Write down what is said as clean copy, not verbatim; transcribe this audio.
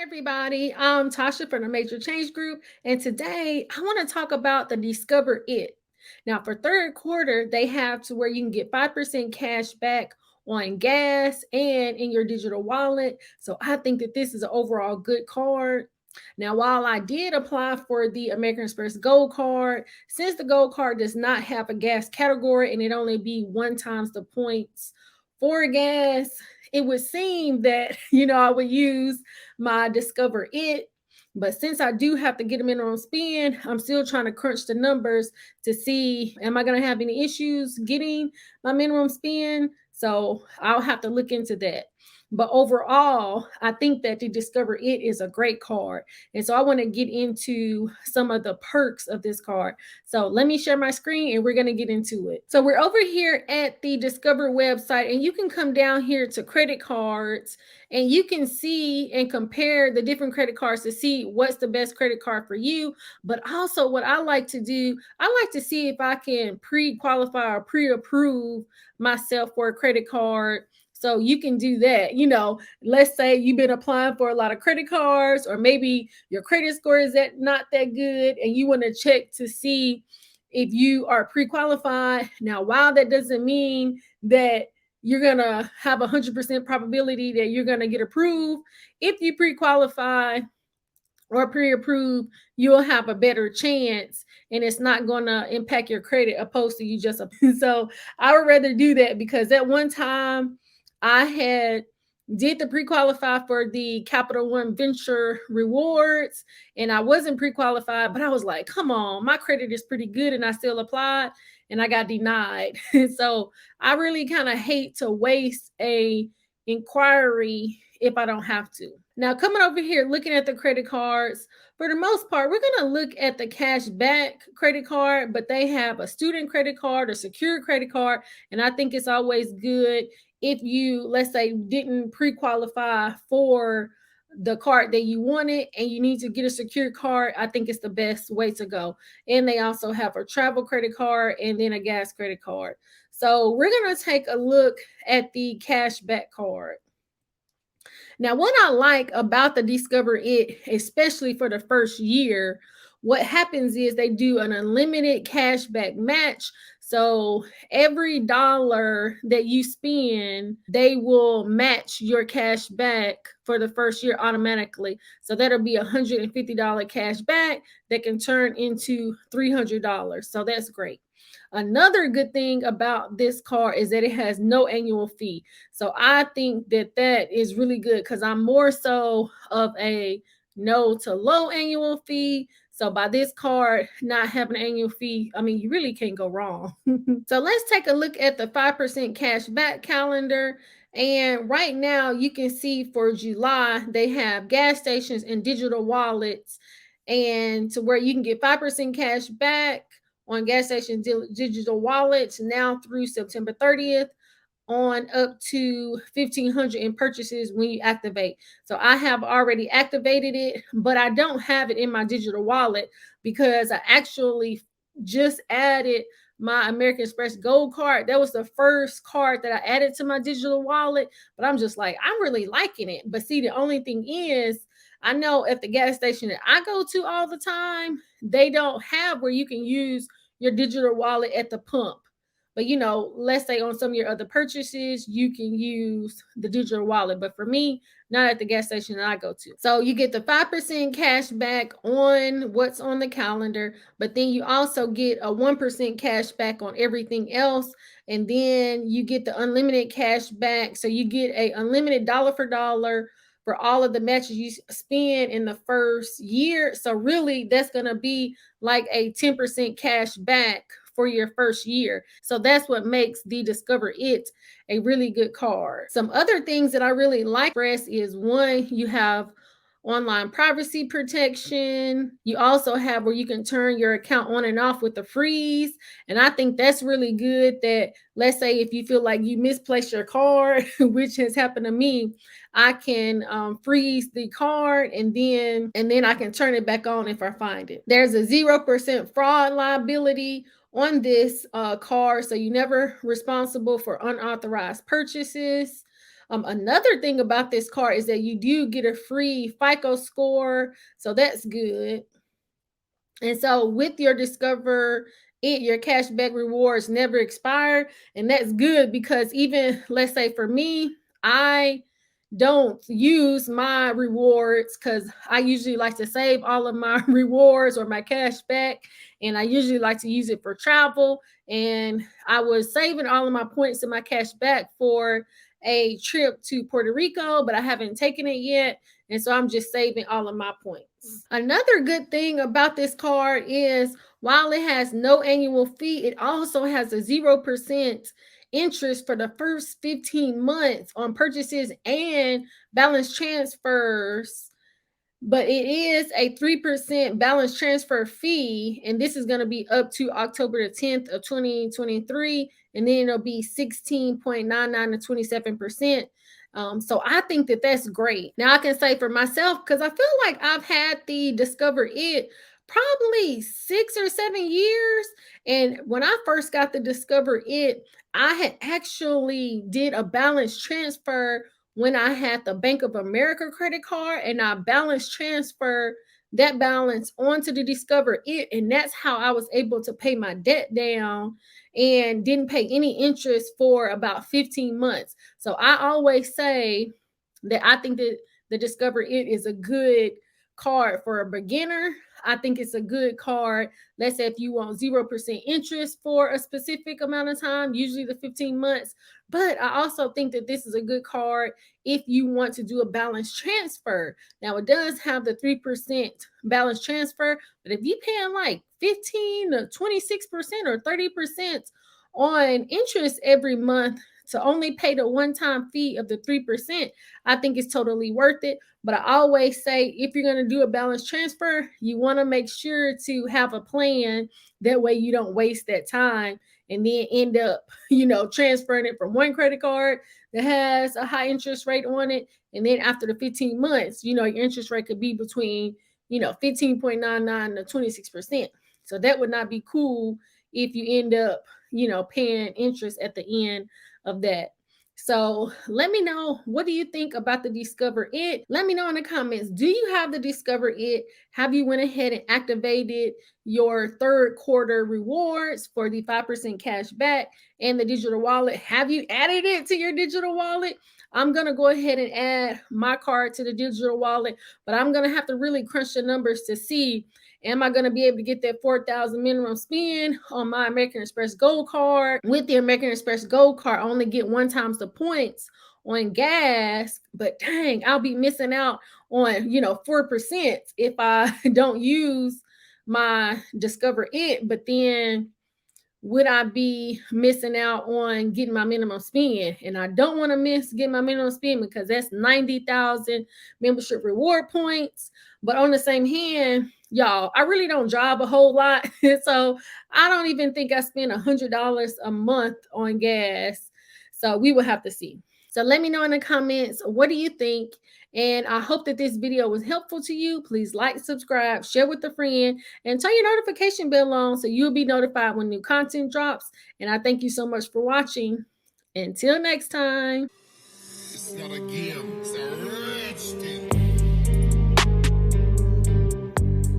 Everybody, I'm Tasha from the Major Change Group, and today I want to talk about the Discover It. Now, for third quarter, they have to where you can get 5% cash back on gas and in your digital wallet. So I think that this is an overall good card. Now, while I did apply for the American Express Gold Card, since the Gold Card does not have a gas category and it only be one times the points for gas, it would seem that I would use my Discover It. But since I do have to get a minimum spend, I'm still trying to crunch the numbers to see am I going to have any issues getting my minimum spend. So I'll have to look into that. But overall, I think that the Discover It is a great card. And so I want to get into some of the perks of this card. So let me share my screen and we're going to get into it. So we're over here at the Discover website, and you can come down here to credit cards and you can see and compare the different credit cards to see what's the best credit card for you. But also, what I like to do, I like to see if I can pre-qualify or pre-approve myself for a credit card. So you can do that. Let's say you've been applying for a lot of credit cards, or maybe your credit score is not that good and you want to check to see if you are pre-qualified. Now, while that doesn't mean that you're going to have 100% probability that you're going to get approved, if you pre-qualify or pre-approved, you'll have a better chance and it's not going to impact your credit opposed to you just. So I would rather do that, because at one time I had did the pre-qualify for the Capital One Venture rewards, and I wasn't pre-qualified, but I was like, come on, my credit is pretty good, and I still applied and I got denied. So I really kind of hate to waste a inquiry if I don't have to. Now, coming over here, looking at the credit cards, for the most part, we're going to look at the Cashback credit card, but they have a student credit card, a secured credit card, and I think it's always good if you, let's say, didn't pre-qualify for the card that you wanted and you need to get a secured card. I think it's the best way to go. And they also have a travel credit card and then a gas credit card. So we're going to take a look at the Cashback card. Now, what I like about the Discover It, especially for the first year, what happens is they do an unlimited cashback match. So every dollar that you spend, they will match your cash back for the first year automatically. So that'll be $150 cash back that can turn into $300. So that's great. Another good thing about this card is that it has no annual fee. So I think that that is really good, because I'm more so of a no to low annual fee. So by this card not having an annual fee, I mean, you really can't go wrong. So let's take a look at the 5% cash back calendar. And right now you can see for July, they have gas stations and digital wallets, and to where you can get 5% cash back on gas station digital wallets now through September 30th, on up to 1,500 in purchases when you activate. So I have already activated it, but I don't have it in my digital wallet because I actually just added my American Express Gold Card. That was the first card that I added to my digital wallet, but I'm just like, I'm really liking it. But see, the only thing is, I know at the gas station that I go to all the time, they don't have where you can use your digital wallet at the pump. But let's say on some of your other purchases, you can use the digital wallet. But for me, not at the gas station that I go to. So you get the 5% cash back on what's on the calendar, but then you also get a 1% cash back on everything else. And then you get the unlimited cash back. So you get a unlimited dollar for dollar for all of the matches you spend in the first year. So really, that's going to be like a 10% cash back for your first year. So that's what makes the Discover It a really good card. Some other things that I really like is, one, you have online privacy protection. You also have where you can turn your account on and off with the freeze. And I think that's really good, that let's say if you feel like you misplaced your card, which has happened to me, I can freeze the card and then I can turn it back on if I find it. There's a 0% fraud liability on this card, so you're never responsible for unauthorized purchases. Another thing about this card is that you do get a free FICO score, so that's good. And so with your Discover It, your cashback rewards never expire. And that's good because even, let's say for me, I don't use my rewards because I usually like to save all of my rewards or my cash back. And I usually like to use it for travel. And I was saving all of my points and my cash back for a trip to Puerto Rico, but I haven't taken it yet. And so I'm just saving all of my points. Another good thing about this card is while it has no annual fee, it also has a 0% interest for the first 15 months on purchases and balance transfers, but it is a 3% balance transfer fee, and this is going to be up to October the 10th of 2023, and then it'll be 16.99 to 27%. So I think that that's great. Now I can say for myself, because I feel like I've had the Discover It probably 6 or 7 years. And when I first got the Discover It, I had actually did a balance transfer when I had the Bank of America credit card, and I balance transfer that balance onto the Discover It. And that's how I was able to pay my debt down and didn't pay any interest for about 15 months. So I always say that I think that the Discover It is a good card for a beginner. I think it's a good card. Let's say if you want 0% interest for a specific amount of time, usually the 15 months. But I also think that this is a good card if you want to do a balance transfer. Now, it does have the 3% balance transfer, but if you're paying like 15 to 26% or 30% on interest every month to only pay the one-time fee of the 3%, I think it's totally worth it. But I always say if you're going to do a balance transfer, you want to make sure to have a plan. That way you don't waste that time and then end up, transferring it from one credit card that has a high interest rate on it. And then after the 15 months, your interest rate could be between, 15.99 to 26%. So that would not be cool if you end up, paying interest at the end of that. So let me know, what do you think about the Discover It? Let me know in the comments. Do you have the Discover It? Have you went ahead and activated your third quarter rewards for the 5% cash back and the digital wallet? Have you added it to your digital wallet? I'm going to go ahead and add my card to the digital wallet, but I'm going to have to really crunch the numbers to see, am I going to be able to get that 4,000 minimum spend on my American Express Gold Card? With the American Express Gold Card, I only get 1 times the points on gas, but dang, I'll be missing out on, 4% if I don't use my Discover It. But then would I be missing out on getting my minimum spend? And I don't want to miss getting my minimum spend because that's 90,000 membership reward points. But on the same hand, y'all, I really don't drive a whole lot. So I don't even think I spend $100 a month on gas. So we will have to see. So let me know in the comments, what do you think? And I hope that this video was helpful to you. Please like, subscribe, share with a friend, and turn your notification bell on so you'll be notified when new content drops. And I thank you so much for watching. Until next time. It's not a game.